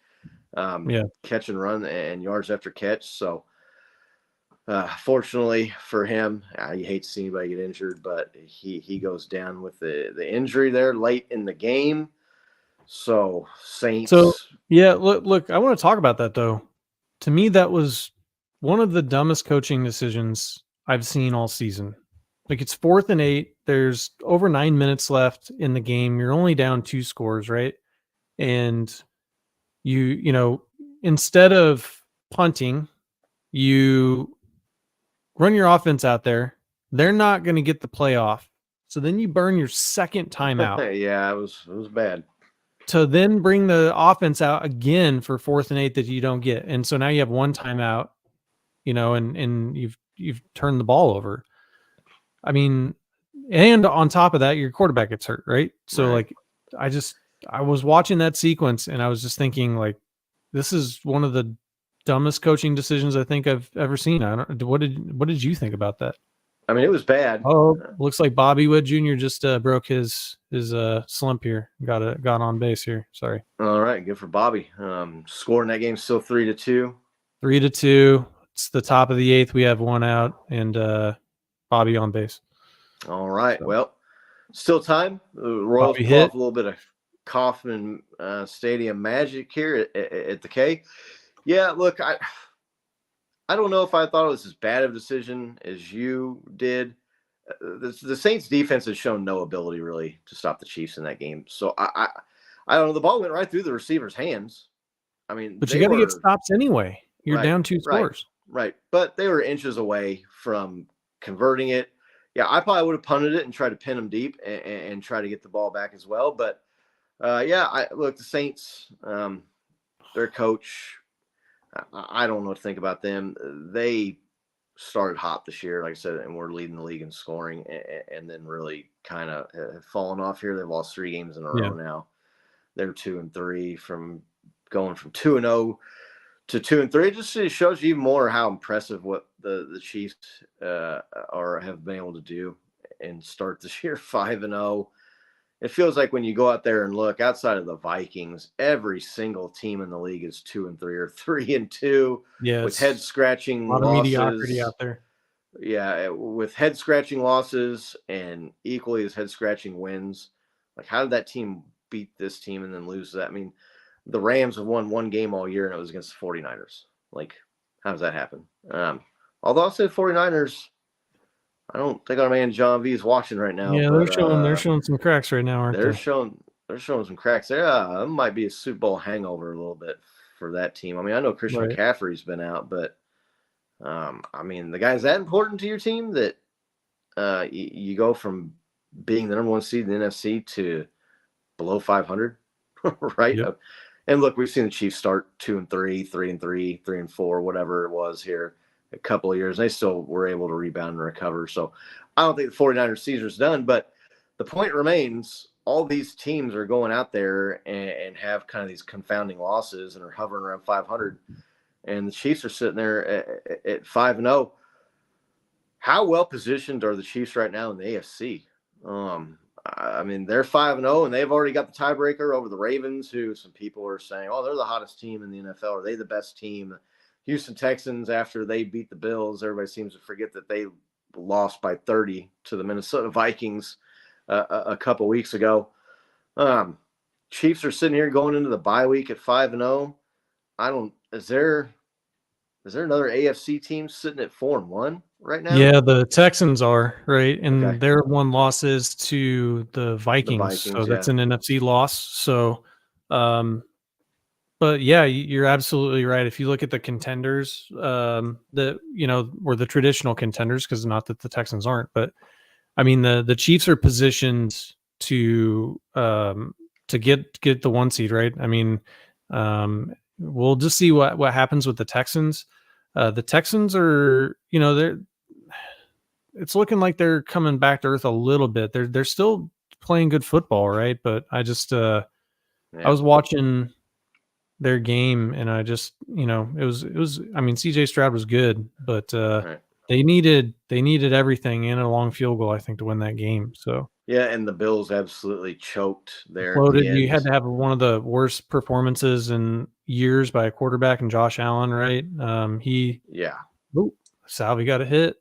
Catch and run and yards after catch. So, fortunately for him, you hate to see anybody get injured, but he goes down with the injury there late in the game. So Saints. So yeah, look, I want to talk about that though. To me, that was one of the dumbest coaching decisions I've seen all season. Like, it's 4th and 8. There's over 9 minutes left in the game. You're only down 2 scores, right? And you instead of punting, you run your offense out there. They're not going to get the playoff. So then you burn your second timeout. Yeah, it was bad. To then bring the offense out again for 4th and 8 that you don't get. And so now you have one timeout, and you've turned the ball over. I mean, and on top of that, your quarterback gets hurt, right? So right. I was watching that sequence and I was just thinking, like, this is one of the dumbest coaching decisions I think I've ever seen. What did you think about that? I mean, it was bad. Oh, looks like Bobby Wood Jr. just broke his slump here. Got on base here. Sorry. All right, good for Bobby. Score in that game still 3-2. 3-2. It's the top of the 8th. We have one out and Bobby on base. All right. So, well, still time. Royals pull off a little bit of Kauffman Stadium magic here at the K. Yeah, look, I don't know if I thought it was as bad of a decision as you did. The Saints defense has shown no ability really to stop the Chiefs in that game. So I don't know. The ball went right through the receiver's hands. I mean, but you got to get stops anyway. You're down 2 scores. Right. But they were inches away from converting it. Yeah, I probably would have punted it and tried to pin them deep and try to get the ball back as well. But look, the Saints, their coach, I don't know what to think about them. They started hot this year, like I said, and we're leading the league in scoring, and then really kind of have fallen off here. They've lost 3 games in a row now. They're 2-3 from going from 2-0 to 2-3. It just shows you even more how impressive what the Chiefs have been able to do and start this year 5-0. it feels like when you go out there and look outside of the Vikings, every single team in the league is 2-3 or 3-2 Yeah, with head scratching a lot of mediocrity losses. out there. Yeah, with head scratching losses and equally as head scratching wins. Like, how did that team beat this team and then lose that? I mean, the Rams have won one game all year and it was against the 49ers. Like, how does that happen? Although I'll say 49ers, I don't think our man John V is watching right now. Yeah, but, they're showing some cracks right now, aren't they're they? showing some cracks there. It might be a Super Bowl hangover a little bit for that team. I mean, I know Christian Right. McCaffrey's been out, but I mean, the guy's that important to your team that you go from being the number one seed in the NFC to below 500, right? Yep. And look, we've seen the Chiefs start 2-3, 3-3, 3-4, whatever it was here a couple of years. They still were able to rebound and recover. So I don't think the 49ers season's done, but the point remains, all these teams are going out there and have kind of these confounding losses and are hovering around 500. And the Chiefs are sitting there at 5-0. How well positioned are the Chiefs right now in the AFC? I mean, they're 5-0, and they've already got the tiebreaker over the Ravens, who some people are saying, oh, they're the hottest team in the NFL. Are they the best team? Houston Texans, after they beat the Bills, everybody seems to forget that they lost by 30 to the Minnesota Vikings a couple weeks ago. Chiefs are sitting here going into the bye week at 5-0. Is there another AFC team sitting at 4-1 right now? Yeah, the Texans are, right? And Okay. their one loss is to the Vikings. So that's an NFC loss. So, but yeah, you're absolutely right. If you look at the contenders, or the traditional contenders, because not that the Texans aren't, but I mean, the Chiefs are positioned to get the one seed, right? I mean, we'll just see what happens with the Texans. The Texans are, it's looking like they're coming back to earth a little bit. They're still playing good football, right? But I just I was watching their game and I just, it was I mean, CJ Stroud was good, but Right. they needed everything in a long field goal, I think, to win that game. So yeah, and the Bills absolutely choked there. floated. At the You end. had to have one of the worst performances in years by a quarterback, and Josh Allen, right? Salvi got a hit.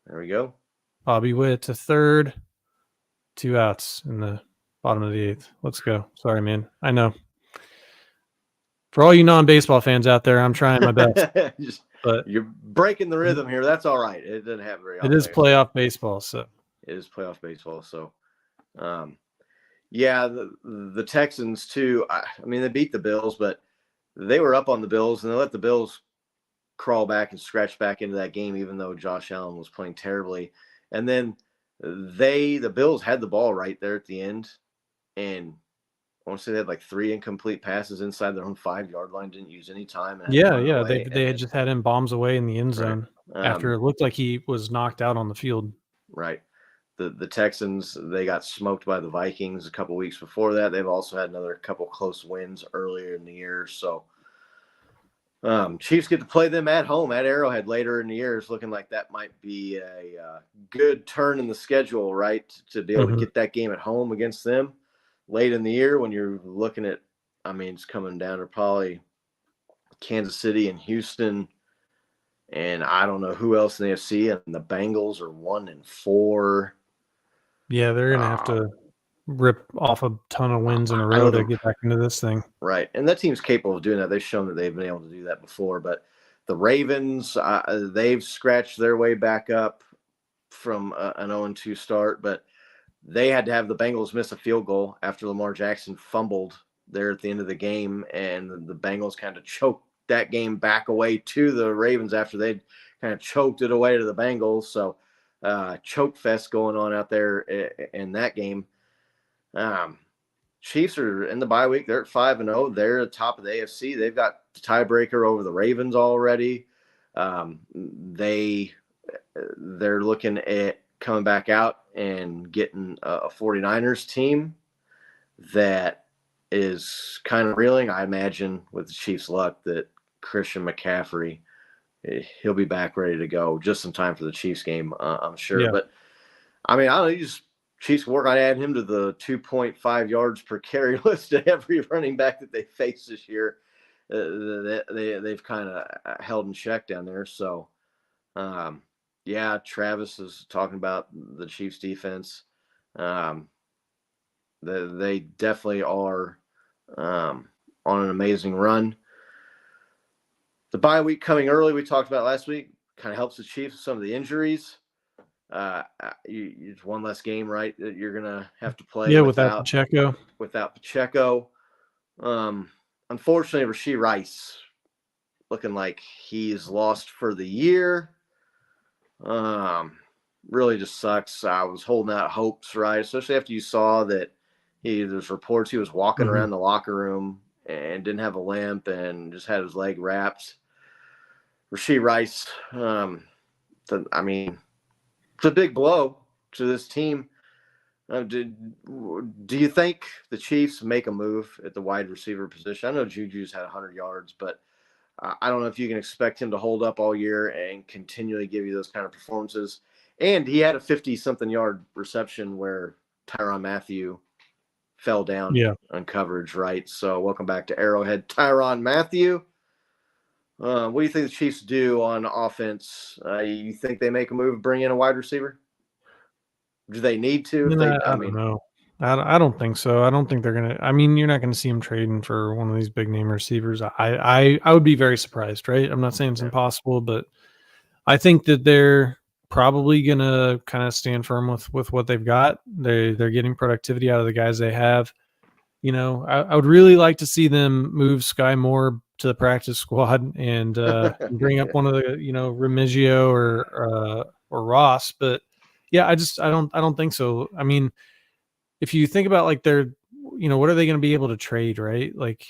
There we go. Bobby Witt to third. 2 outs in the bottom of the 8th. Let's go. Sorry, man. I know. For all you non-baseball fans out there, I'm trying my best. But you're breaking the rhythm here. That's all right. It doesn't happen very often. It is playoff baseball, so it is playoff baseball. So, yeah, the Texans too. I mean, they beat the Bills, but they were up on the Bills, and they let the Bills crawl back and scratch back into that game, even though Josh Allen was playing terribly. And then the Bills had the ball right there at the end, and I want to say they had like 3 incomplete passes inside their own 5-yard line. Didn't use any time. Yeah. They had just had him bombs away in the end zone after it looked like he was knocked out on the field. Right. The Texans, they got smoked by the Vikings a couple weeks before that. They've also had another couple close wins earlier in the year. So Chiefs get to play them at home at Arrowhead later in the year. It's looking like that might be a good turn in the schedule, right? To be able to get that game at home against them late in the year when you're looking at, I mean, it's coming down to probably Kansas City and Houston, and I don't know who else in the AFC, and the Bengals are 1-4. Yeah, they're going to have to rip off a ton of wins in a row to get back into this thing. Right, and that team's capable of doing that. They've shown that they've been able to do that before, but the Ravens, they've scratched their way back up from an 0-2 start, but they had to have the Bengals miss a field goal after Lamar Jackson fumbled there at the end of the game, and the Bengals kind of choked that game back away to the Ravens after they'd kind of choked it away to the Bengals. So choke fest going on out there in that game. Chiefs are in the bye week. They're at 5-0. They're at the top of the AFC. They've got the tiebreaker over the Ravens already. They're looking at coming back out and getting a 49ers team that is kind of reeling. I imagine with the Chiefs' luck that Christian McCaffrey, he'll be back ready to go just in time for the Chiefs game, I'm sure. Yeah. But I mean, I don't know, you just Chiefs work on adding him to the 2.5 yards per carry list of every running back that they face this year. They've kind of held in check down there. So, yeah, Travis is talking about the Chiefs defense. They definitely are on an amazing run. The bye week coming early, we talked about last week, kind of helps the Chiefs with some of the injuries. It's one less game, right, that you're going to have to play without Pacheco. Unfortunately, Rashee Rice looking like he's lost for the year. Really just sucks. I was holding out hopes, right, especially after you saw that there's reports he was walking around the locker room and didn't have a limp and just had his leg wrapped. Rashee Rice, it's a big blow to this team. Do you think the Chiefs make a move at the wide receiver position? I know Juju's had 100 yards, but I don't know if you can expect him to hold up all year and continually give you those kind of performances. And he had a 50-something yard reception where Tyrann Mathieu fell down on coverage, right? So welcome back to Arrowhead, Tyrann Mathieu. What do you think the Chiefs do on offense? You think they make a move, bring in a wide receiver? Do they need to? I don't know. I don't think so. I don't think they're gonna. I mean, you're not going to see them trading for one of these big name receivers. I would be very surprised, right? I'm not saying it's impossible, but I think that they're probably going to kind of stand firm with what they've got. They're getting productivity out of the guys they have. I would really like to see them move Sky Moore to the practice squad and bring up one of the Remigio or Ross, but yeah, I don't think so. I mean, if you think about like what are they going to be able to trade, right? Like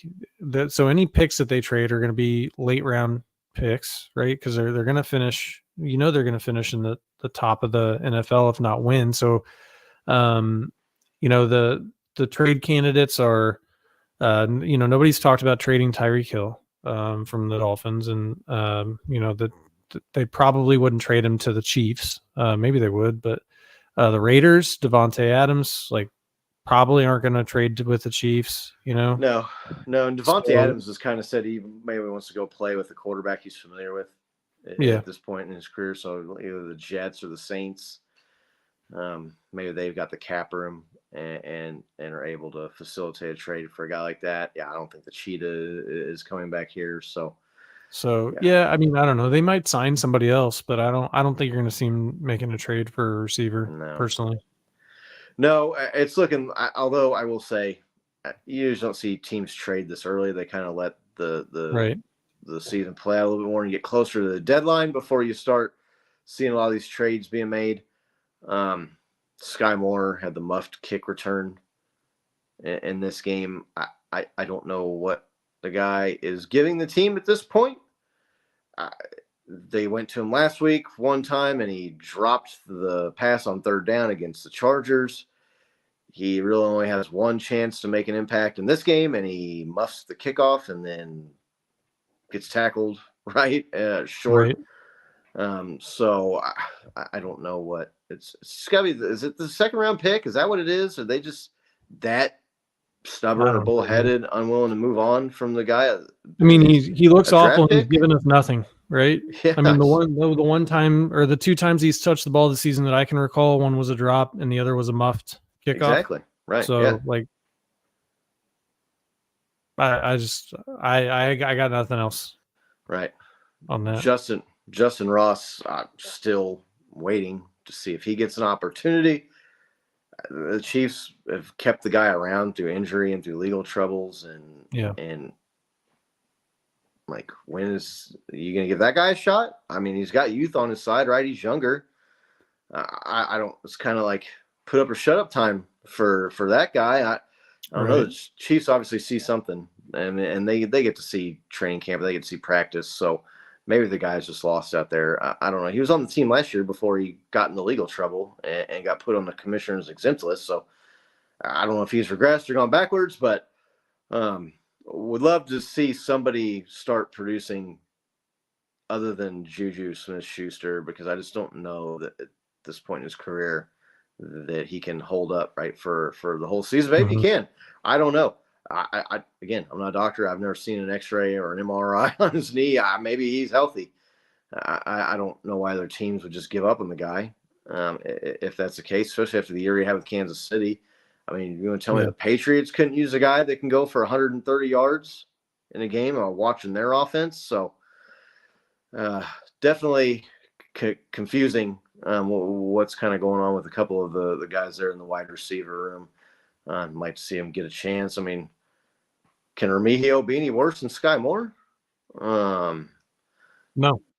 so any picks that they trade are going to be late round picks, right? Because they're going to finish. They're going to finish in the top of the NFL, if not win. So, the trade candidates are, nobody's talked about trading Tyreek Hill from the Dolphins, and they probably wouldn't trade him to the Chiefs. Maybe they would, but the Raiders, Devontae Adams, probably aren't going to trade with the Chiefs. No. And Devontae Adams has kind of said he maybe wants to go play with the quarterback he's familiar with at this point in his career. So either the Jets or the Saints, maybe they've got the cap room and are able to facilitate a trade for a guy like that. Yeah, I don't think the Cheetah is coming back here. So yeah, I mean, I don't know. They might sign somebody else, but I don't think you're going to see him making a trade for a receiver personally. No, it's looking. Although I will say, you usually don't see teams trade this early. They kind of let the season play out a little bit more and get closer to the deadline before you start seeing a lot of these trades being made. Sky Moore had the muffed kick return in this game. I don't know what the guy is giving the team at this point. They went to him last week one time, and he dropped the pass on third down against the Chargers. He really only has one chance to make an impact in this game, and he muffs the kickoff and then gets tackled short. Right. So I don't know what it's got to be. Is it the second round pick? Is that what it is? Are they just that stubborn or bullheaded, unwilling to move on from the guy? I mean, he looks awful and he's given us nothing, right? Yes. I mean, the one time or the two times he's touched the ball this season that I can recall, one was a drop and the other was a muffed kickoff. Exactly. Right. So I got nothing else. Right. On that. Justin Ross, still waiting to see if he gets an opportunity. The Chiefs have kept the guy around through injury and through legal troubles, and when is you going to give that guy a shot? I mean, he's got youth on his side, right? He's younger. I don't. It's kind of like put up or shut up time for that guy. I don't know. The Chiefs obviously see something, and they get to see training camp. They get to see practice. So maybe the guy's just lost out there. I don't know. He was on the team last year before he got into legal trouble and got put on the commissioner's exempt list. So I don't know if he's regressed or gone backwards, but would love to see somebody start producing other than Juju Smith-Schuster, because I just don't know that at this point in his career that he can hold up right for the whole season. Maybe he can. I don't know. Again, I'm not a doctor. I've never seen an X-ray or an MRI on his knee. Maybe he's healthy. I don't know why their teams would just give up on the guy if that's the case, especially after the year he had with Kansas City. I mean, you want to tell me the Patriots couldn't use a guy that can go for 130 yards in a game while watching their offense? So definitely confusing what's kind of going on with a couple of the guys there in the wide receiver room. Might see him get a chance. I mean, can Remigio be any worse than Sky Moore?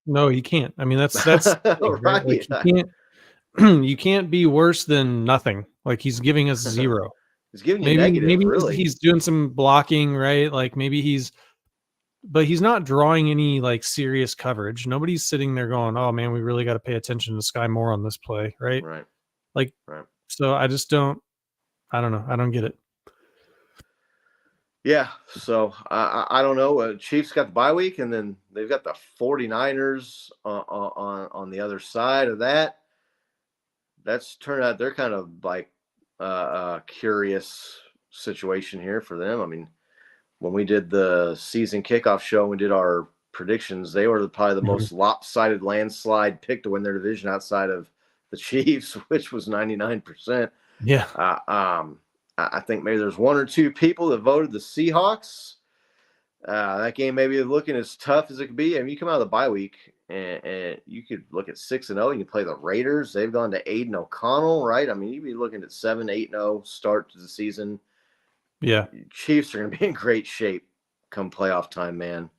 No, he can't. I mean, that's right. Like, you can't be worse than nothing. Like, he's giving us 0. He's giving you negative. Maybe really. he's doing some blocking, right? Like, maybe but he's not drawing any like serious coverage. Nobody's sitting there going, "Oh man, we really got to pay attention to Sky Moore on this play," right? Right. Like, so I just don't. I don't know. I don't get it. Yeah, so I don't know. Chiefs got the bye week, and then they've got the 49ers on the other side of that. That's turned out they're kind of like a curious situation here for them. I mean, when we did the season kickoff show, we did our predictions. They were probably the most lopsided landslide pick to win their division outside of the Chiefs, which was 99%. Yeah. I think maybe there's 1 or 2 people that voted the Seahawks. That game maybe looking as tough as it could be. I mean, you come out of the bye week and you could look at 6-0. You can play the Raiders. They've gone to Aiden O'Connell, right? I mean, you'd be looking at 7-8-0 start to the season. Yeah. Chiefs are going to be in great shape come playoff time, man.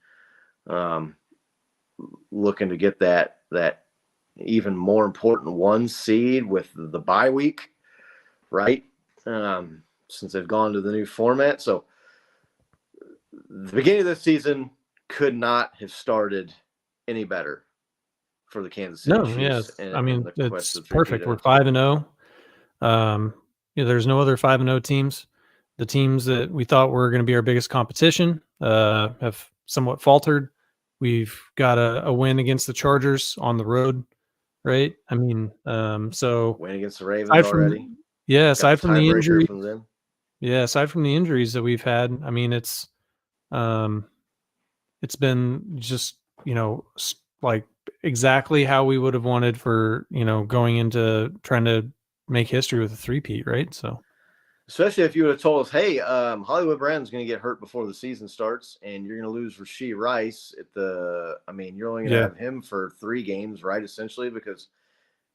Looking to get that even more important 1 seed with the bye week, right? Since they've gone to the new format. So the beginning of the season could not have started any better for the Kansas City Chiefs. Yes. And, I mean, it's perfect. We're 5-0. There's no other 5-0 teams. The teams that we thought were going to be our biggest competition have somewhat faltered. We've got a win against the Chargers on the road, right? I mean, so win against the Ravens already. Yeah, aside from the injury. Yeah, aside from the injuries that we've had, I mean, it's been just, like exactly how we would have wanted for, going into trying to make history with a 3-peat, right? So, especially if you would have told us, hey, Hollywood Brown's going to get hurt before the season starts, and you're going to lose Rashee Rice you're only going to have him for 3 games, right? Essentially, because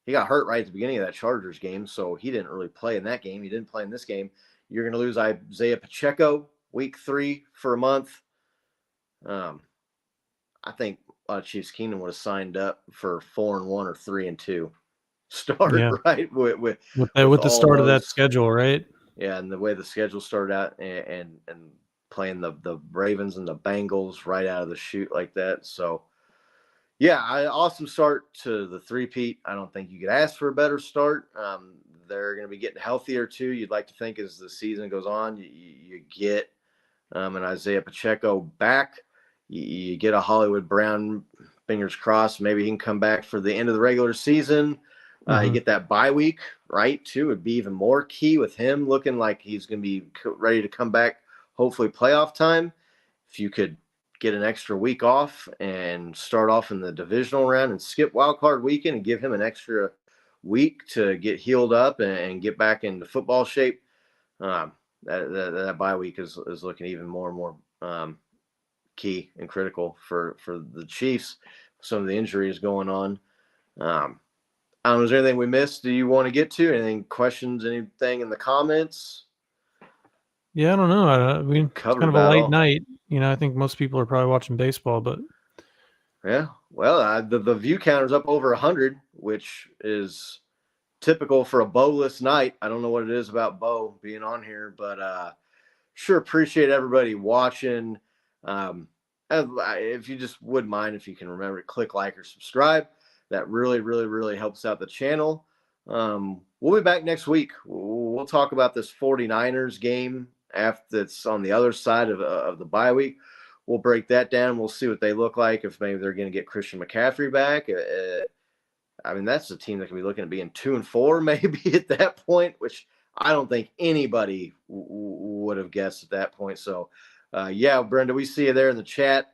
he got hurt right at the beginning of that Chargers game, so he didn't really play in that game. He didn't play in this game. You're going to lose Isaiah Pacheco week 3 for a month. I think Chiefs Kingdom would have signed up for 4-1 or 3-2 start, right? With the start of that schedule, right? Yeah, and the way the schedule started out and playing the Ravens and the Bengals right out of the chute like that. So, yeah, awesome start to the 3-peat. I don't think you could ask for a better start. They're going to be getting healthier too. You'd like to think as the season goes on, you get an Isaiah Pacheco back. You get a Hollywood Brown, fingers crossed. Maybe he can come back for the end of the regular season. You get that bye week, right, too. It'd be even more key with him looking like he's going to be ready to come back, hopefully playoff time. If you could get an extra week off and start off in the divisional round and skip wild card weekend and give him an extra week to get healed up and get back into football shape. That bye week is looking even more and more key and critical for the Chiefs. Some of the injuries going on. I don't know, is there anything we missed? Do you want to get to anything? Questions? Anything in the comments? Yeah, I don't know. It's kind of a late night. I think most people are probably watching baseball, but yeah. Well, the view counter's up over 100, which is typical for a Bo-less night. I don't know what it is about Bo being on here, but sure appreciate everybody watching. If you just wouldn't mind, if you can remember to click like or subscribe, that really, really, really helps out the channel. We'll be back next week. We'll talk about this 49ers game after it's on the other side of the bye week. We'll break that down. We'll see what they look like, if maybe they're going to get Christian McCaffrey back. I mean, that's a team that can be looking at being 2-4 maybe at that point, which I don't think anybody would have guessed at that point. So, yeah, Brenda, we see you there in the chat.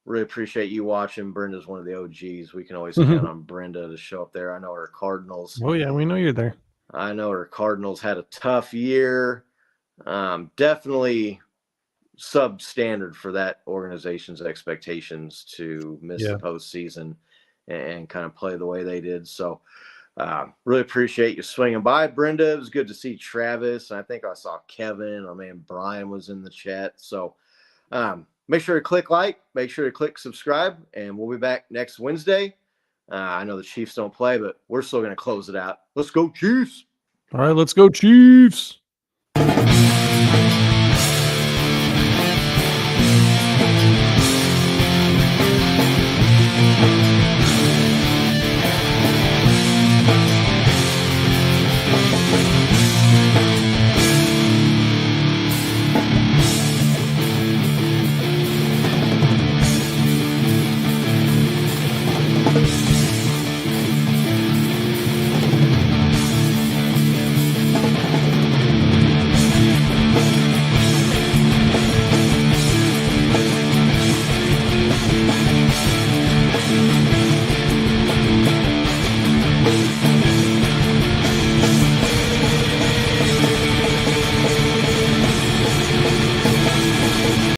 Really appreciate you watching. Brenda's one of the OGs. We can always count on Brenda to show up there. I know her Cardinals. Oh yeah, we know you're there. I know her Cardinals had a tough year. Definitely substandard for that organization's expectations to miss the postseason and kind of play the way they did. So really appreciate you swinging by, Brenda. It was good to see Travis. I think I saw Kevin. Oh man, Brian was in the chat. So make sure to click like, make sure to click subscribe, and we'll be back next Wednesday. I know the Chiefs don't play, but we're still going to close it out. Let's go, Chiefs. All right, let's go, Chiefs.